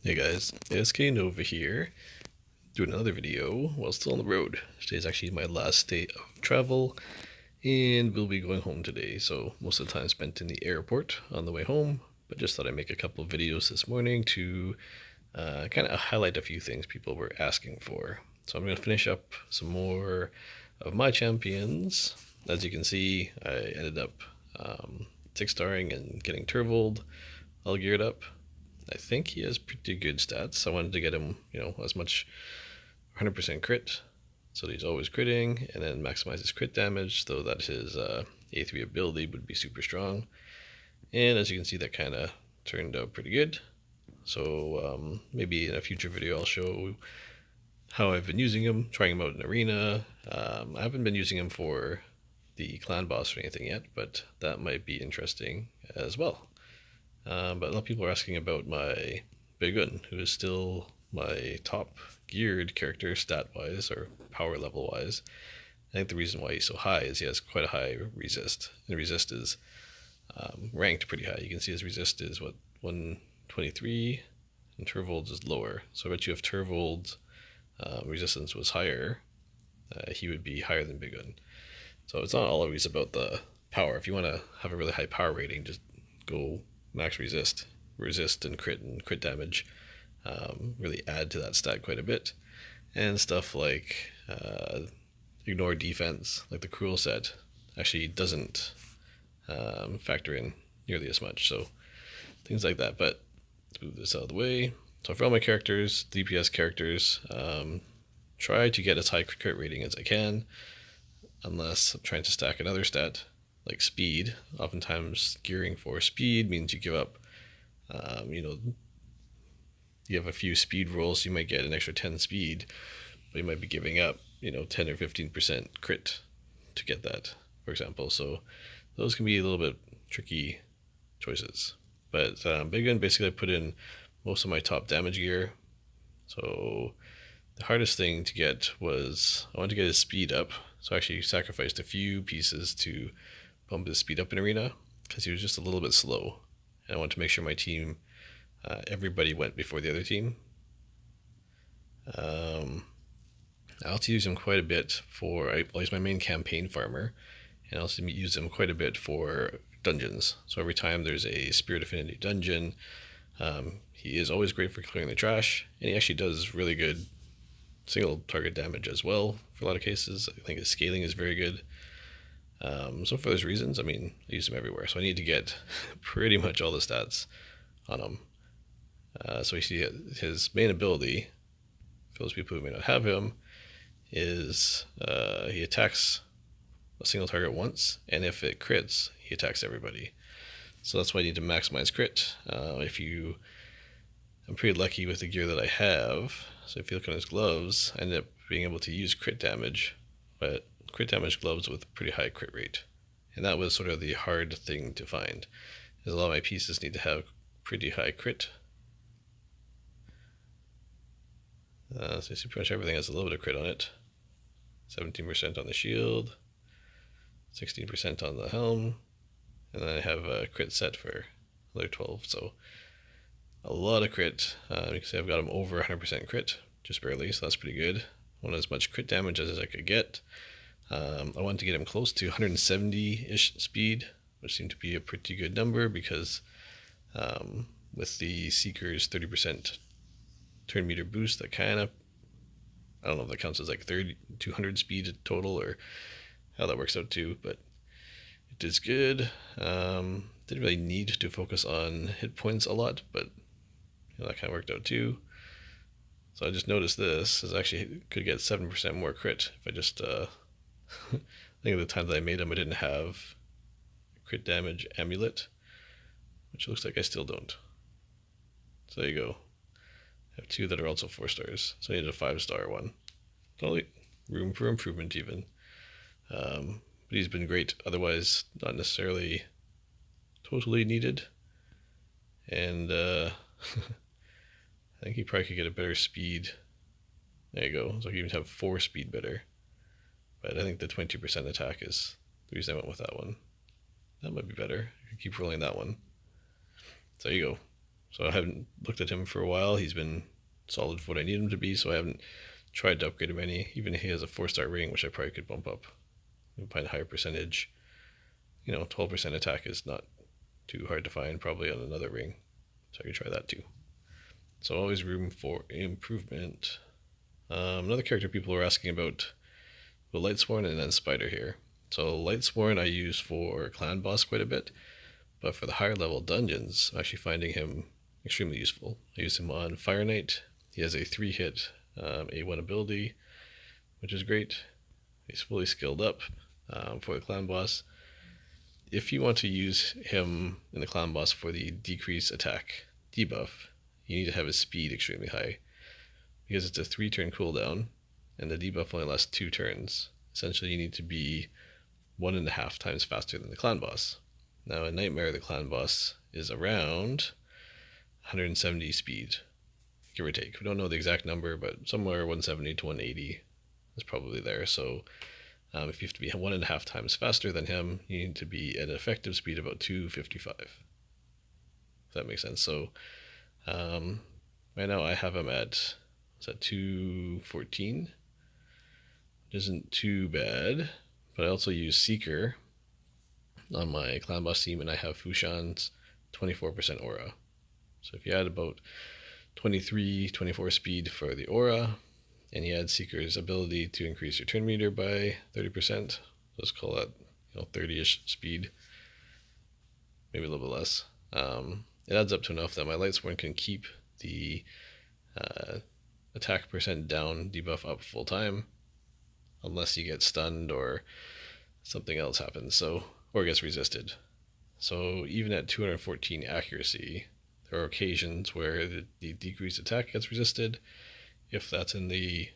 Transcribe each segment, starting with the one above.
Hey guys, ASK Nova here, doing another video while still on the road. Today's actually my last day of travel, and we'll be going home today, so most of the time spent in the airport on the way home, but just thought I'd make a couple of videos this morning to kind of highlight a few things people were asking for. So I'm going to finish up some more of my champions. As you can see, I ended up 6-starring and getting Tur Bold all geared up. I think he has pretty good stats. I wanted to get him, as much 100% crit, so that he's always critting, and then maximize his crit damage, so that his A3 ability would be super strong. And as you can see, that kind of turned out pretty good. So maybe in a future video I'll show how I've been using him, trying him out in arena. I haven't been using him for the clan boss or anything yet, but that might be interesting as well. But a lot of people are asking about my Big Un, who is still my top geared character stat-wise or power level-wise. I think the reason why he's so high is he has quite a high resist, and resist is ranked pretty high. You can see his resist is 123, and Tur Bold's is lower. So I bet you if Tur Bold's resistance was higher, he would be higher than Big Un. So it's not always about the power. If you want to have a really high power rating, just go max resist and crit damage. Really add to that stat quite a bit. And stuff like ignore defense, like the cruel set, actually doesn't factor in nearly as much. So things like that. But let's move this out of the way. So for all my characters, DPS characters, try to get as high crit rating as I can, unless I'm trying to stack another stat like speed. Oftentimes gearing for speed means you give up, you have a few speed rolls, you might get an extra 10 speed, but you might be giving up, 10 or 15% crit to get that, for example. So those can be a little bit tricky choices. But Big Un, basically I put in most of my top damage gear. So the hardest thing to get was, I wanted to get his speed up, so I actually sacrificed a few pieces to bump his speed up in arena, because he was just a little bit slow, and I wanted to make sure my team, everybody went before the other team. I also use him quite a bit he's my main campaign farmer, and I also use him quite a bit for dungeons. So every time there's a Spirit Affinity dungeon, he is always great for clearing the trash, and he actually does really good single target damage as well for a lot of cases. I think his scaling is very good. So for those reasons, I use him everywhere. So I need to get pretty much all the stats on him. So you see his main ability, for those people who may not have him, is he attacks a single target once, and if it crits, he attacks everybody. So that's why I need to maximize crit. I'm pretty lucky with the gear that I have. So if you look on his gloves, I end up being able to use crit damage, but crit damage gloves with pretty high crit rate. And that was sort of the hard thing to find, is a lot of my pieces need to have pretty high crit. So you see pretty much everything has a little bit of crit on it. 17% on the shield, 16% on the helm, and then I have a crit set for another 12, so a lot of crit. You can see I've got him over 100% crit, just barely, so that's pretty good. I want as much crit damage as I could get. I wanted to get him close to 170-ish speed, which seemed to be a pretty good number, because with the Seeker's 30% turn meter boost, that kind of, I don't know if that counts as like 200 speed total or how that works out too, but it is good. Didn't really need to focus on hit points a lot, but that kind of worked out too. So I just noticed this is actually could get 7% more crit if I just I think at the time that I made him, I didn't have crit damage amulet, which looks like I still don't. So there you go. I have 2 that are also 4 stars, so I needed a 5-star one. Totally room for improvement even. But he's been great, otherwise not necessarily totally needed. And I think he probably could get a better speed. There you go. So he can even have 4 speed better. But I think the 20% attack is the reason I went with that one. That might be better. I keep rolling that one. So there you go. So I haven't looked at him for a while. He's been solid for what I need him to be, so I haven't tried to upgrade him any. Even if he has a 4-star rating, which I probably could bump up and find a higher percentage. 12% attack is not too hard to find, probably on another ring. So I could try that too. So always room for improvement. Another character people were asking about, the Lightsworn and then Spider here. So Lightsworn I use for clan boss quite a bit, but for the higher level dungeons, I'm actually finding him extremely useful. I use him on Fire Knight. He has a 3-hit A1 ability, which is great. He's fully skilled up for the clan boss. If you want to use him in the clan boss for the decrease attack debuff, you need to have his speed extremely high, because it's a 3-turn cooldown and the debuff only lasts 2 turns. Essentially you need to be 1.5 times faster than the clan boss. Now in Nightmare the clan boss is around 170 speed, give or take. We don't know the exact number, but somewhere 170 to 180 is probably there. So if you have to be 1.5 times faster than him, you need to be at an effective speed about 255. If that makes sense. So right now I have him at 214. It isn't too bad, but I also use Seeker on my clan boss team, and I have Fushan's 24% aura. So if you add about 23, 24 speed for the aura, and you add Seeker's ability to increase your turn meter by 30%, let's call that 30-ish speed, maybe a little bit less. It adds up to enough that my Lightsworn can keep the attack percent down debuff up full time, unless you get stunned or something else happens, or gets resisted. So even at 214 accuracy, there are occasions where the decreased attack gets resisted. If that's in the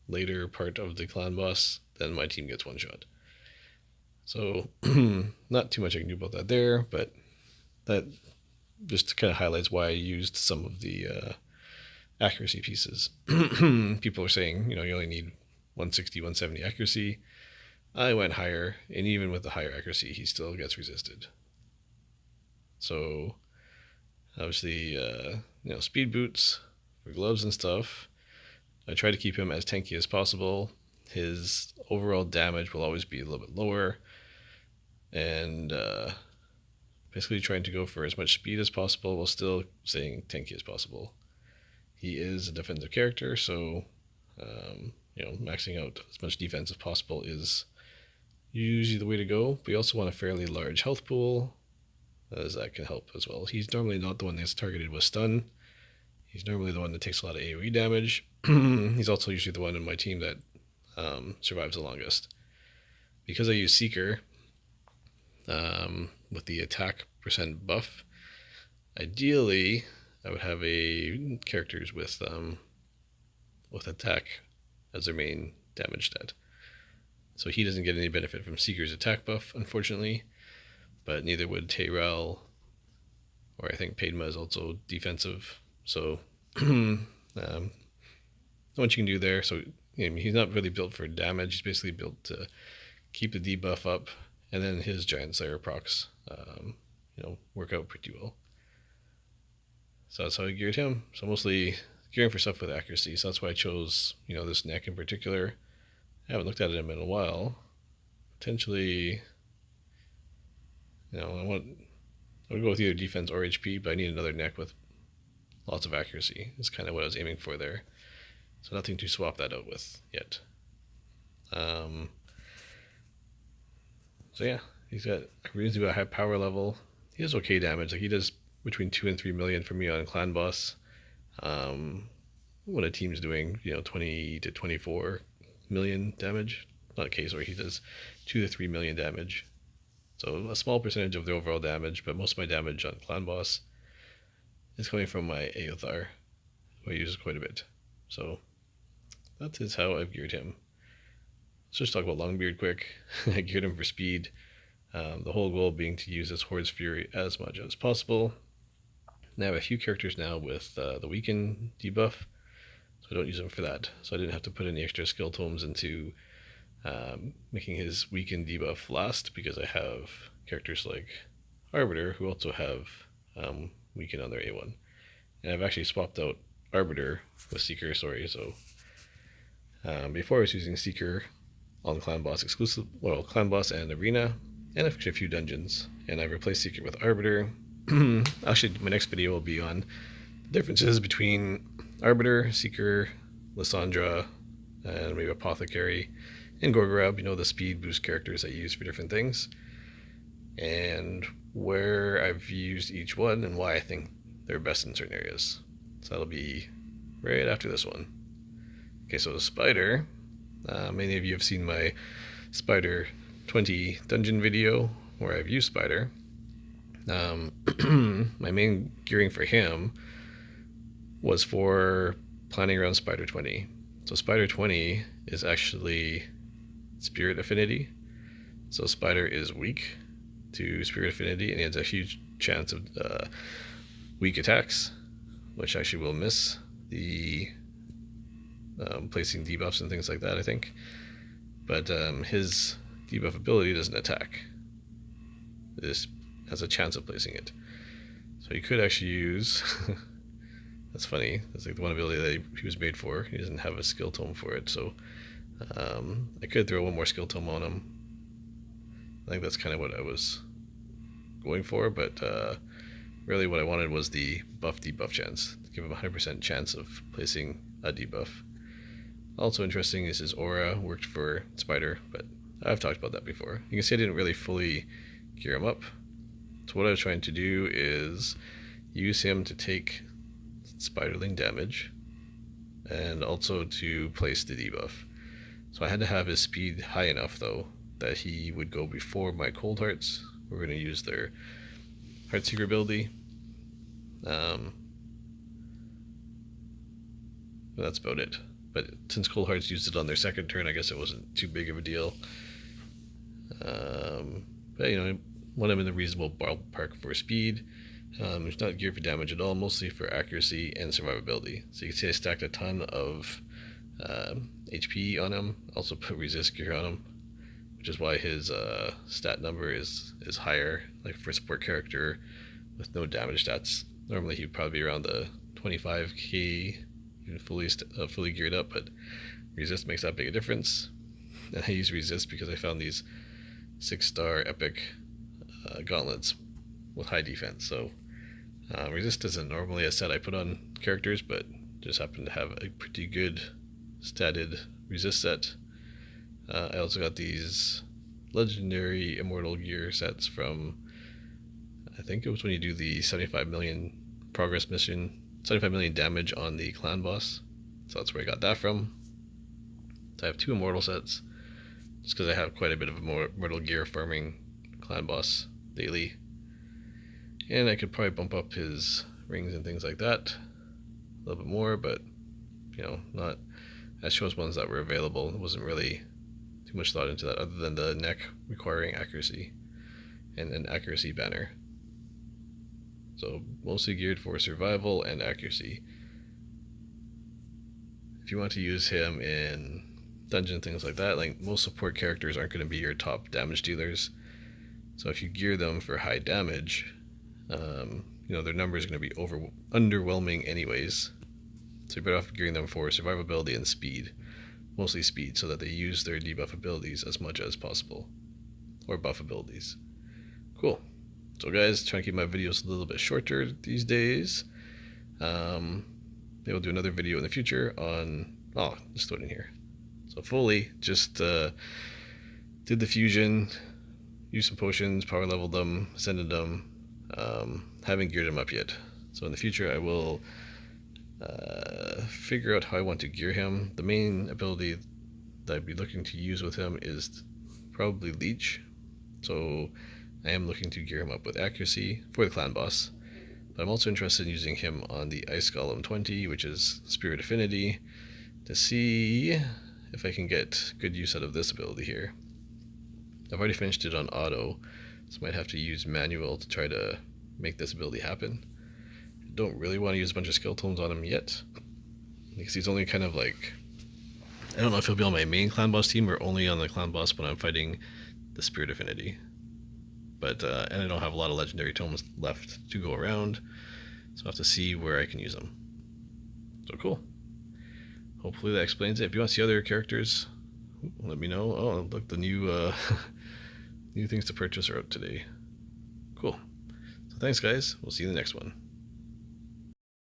later part of the clan boss, then my team gets one shot. So not too much I can do about that there, but that just kind of highlights why I used some of the accuracy pieces. People are saying, you only need 160, 170 accuracy. I went higher, and even with the higher accuracy, he still gets resisted. So obviously, speed boots for gloves and stuff. I try to keep him as tanky as possible. His overall damage will always be a little bit lower, and basically trying to go for as much speed as possible while still staying tanky as possible. He is a defensive character, so maxing out as much defense as possible is usually the way to go. But you also want a fairly large health pool, as that can help as well. He's normally not the one that's targeted with stun. He's normally the one that takes a lot of AoE damage. He's also usually the one in my team that survives the longest. Because I use Seeker with the attack percent buff, ideally I would have characters with attack as their main damage stat. So he doesn't get any benefit from Seeker's attack buff, unfortunately, but neither would Tayrel, or I think Padma is also defensive. So not much you can do there. So he's not really built for damage. He's basically built to keep the debuff up, and then his Giant Slayer procs work out pretty well. So that's how I geared him. So mostly gearing for stuff with accuracy. So that's why I chose this neck in particular. I haven't looked at him in a while. Potentially, I would go with either defense or HP, but I need another neck with lots of accuracy. Is kind of what I was aiming for there. So nothing to swap that out with yet. So yeah, he's got a reasonably high power level. He has okay damage. Like he does between 2 and 3 million for me on clan boss. When a team's doing 20 to 24 million damage, not a case where he does 2 to 3 million damage. So a small percentage of the overall damage, but most of my damage on clan boss is coming from my Aothar, who I use quite a bit. So that is how I've geared him. Let's just talk about Longbeard quick. I geared him for speed. The whole goal being to use his Horde's Fury as much as possible. And I have a few characters now with the weaken debuff, so I don't use them for that. So I didn't have to put any extra skill tomes into making his weaken debuff last, because I have characters like Arbiter who also have weaken on their A1. And I've actually swapped out Arbiter with Seeker, so before I was using Seeker on Clan Boss exclusive, well, Clan Boss and Arena, and actually a few dungeons, and I replaced Seeker with Arbiter. Actually, my next video will be on the differences between Arbiter, Seeker, Lysandra, and maybe Apothecary, and Gorgorab, you know, the speed boost characters I use for different things, and where I've used each one and why I think they're best in certain areas. So that'll be right after this one. Okay, so the Spider, many of you have seen my Spider 20 dungeon video where I've used Spider. My main gearing for him was for planning around Spider 20. So Spider 20 is actually Spirit Affinity. So Spider is weak to Spirit Affinity, and he has a huge chance of weak attacks, which actually will miss the placing debuffs and things like that, I think. But his debuff ability doesn't attack. This has a chance of placing it. So you could actually use that's funny, that's like the one ability that he was made for. He doesn't have a skill tome for it, so I could throw one more skill tome on him. I think that's kind of what I was going for, but really what I wanted was the buff debuff chance, to give him a 100% chance of placing a debuff. Also interesting is his aura worked for Spider, but I've talked about that before. You can see I didn't really fully gear him up. So what I was trying to do is use him to take Spiderling damage and also to place the debuff. So I had to have his speed high enough though that he would go before my Cold Hearts. We're going to use their Heartseeker ability. That's about it. But since Cold Hearts used it on their second turn, I guess it wasn't too big of a deal. But you know, when I'm in the reasonable ballpark for speed, it's not geared for damage at all, mostly for accuracy and survivability. So you can see I stacked a ton of HP on him, also put resist gear on him, which is why his stat number is higher. Like for a support character with no damage stats, normally he'd probably be around the 25k, even fully geared up, but resist makes that big a difference. And I use resist because I found these 6-star epic gauntlets with high defense. So resist isn't normally a set I put on characters, but just happen to have a pretty good statted resist set. I also got these legendary immortal gear sets from, I think it was when you do the 75 million progress mission, 75 million damage on the clan boss. So that's where I got that from. So I have 2 immortal sets, just because I have quite a bit of immortal gear farming clan boss daily. And I could probably bump up his rings and things like that a little bit more, but you know, not as chose ones that were available. It wasn't really too much thought into that, other than the neck requiring accuracy and an accuracy banner. So mostly geared for survival and accuracy. If you want to use him in dungeon, things like that, like most support characters aren't going to be your top damage dealers. So if you gear them for high damage, you know, their number is going to be underwhelming anyways. So you're better off gearing them for survivability and speed, mostly speed, so that they use their debuff abilities as much as possible, or buff abilities. Cool. So guys, trying to keep my videos a little bit shorter these days. Maybe we'll do another video in the future on, just throw it in here. So Foli just did the fusion, used some potions, power leveled them, ascended them. Haven't geared him up yet. So in the future I will figure out how I want to gear him. The main ability that I'd be looking to use with him is probably Leech. So I am looking to gear him up with accuracy for the clan boss. But I'm also interested in using him on the Ice Golem 20, which is Spirit Affinity, to see if I can get good use out of this ability here. I've already finished it on auto, so I might have to use manual to try to make this ability happen. I don't really want to use a bunch of skill tomes on him yet, because he's only kind of like, I don't know if he'll be on my main clan boss team or only on the clan boss when I'm fighting the Spirit Affinity. But and I don't have a lot of legendary tomes left to go around, So I'll have to see where I can use them. So cool. Hopefully that explains it. If you want to see other characters, let me know. Oh, look, the new new things to purchase are out today. Cool. So thanks, guys. We'll see you in the next one.